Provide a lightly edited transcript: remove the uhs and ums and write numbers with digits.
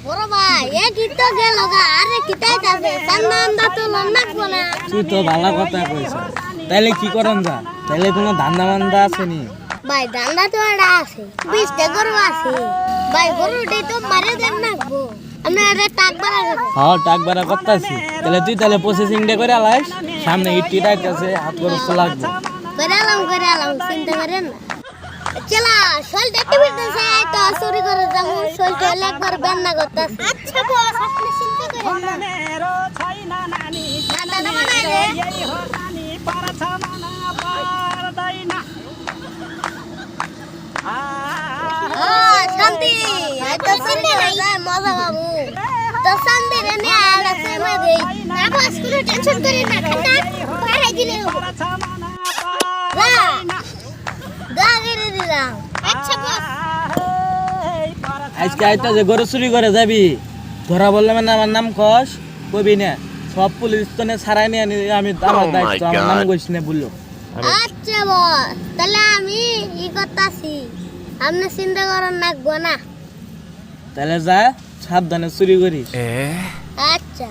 বড় ভাই এ কি তো গেল গা আরে কিটাই যাবে সান্নান্দা তো লন্নাকবো না তুই তো ভালো কথা কইছ তাইলে কি করন যা তাইলে কোনো ধান্দা মান্দা আছে নি ভাই ডান্ডা তো এটা আছে 20টা গরু আছে ভাই গরুটাই তো মারে দেন নাকবো আমি আরে টাক বাড়া হ্যাঁ টাক বাড়া করতেছি তাহলে তুই তাহলে প্রসেসিংটা করে আলাইস সামনে ইট আছে হাত খরচ তো লাগবে করে আলাম চিন্তা করেন না চলা শোল দেখতে বিরতেছে তো চুরি করে যাবো শোল তো একবার বেন্না করতেছে আচ্ছা বস আপনি চিন্তা করেন না দাদা বানাই রে শান্তি তো চিন্তা নাই মজা বাবু তো শান্তি রে নে আর আছে মে না বস কোনো টেনশন করেন না ঠান্ডা পাড়াই দিলে আচ্ছা বস আজকে আইতা যে গরু চুরি করে যাবি ধরা বললে মানে আমার নাম কস কবি না সব পুলিশ তো ছাড়াই নিয়ে আমি আমার দায়িত্ব আমার নাম কইস না বললো আচ্ছা বস তাহলে আমি ই করতাছি আপনি চিন্তা করেন নাকবো না তাহলে যা সাবধানে চুরি করিস আচ্ছা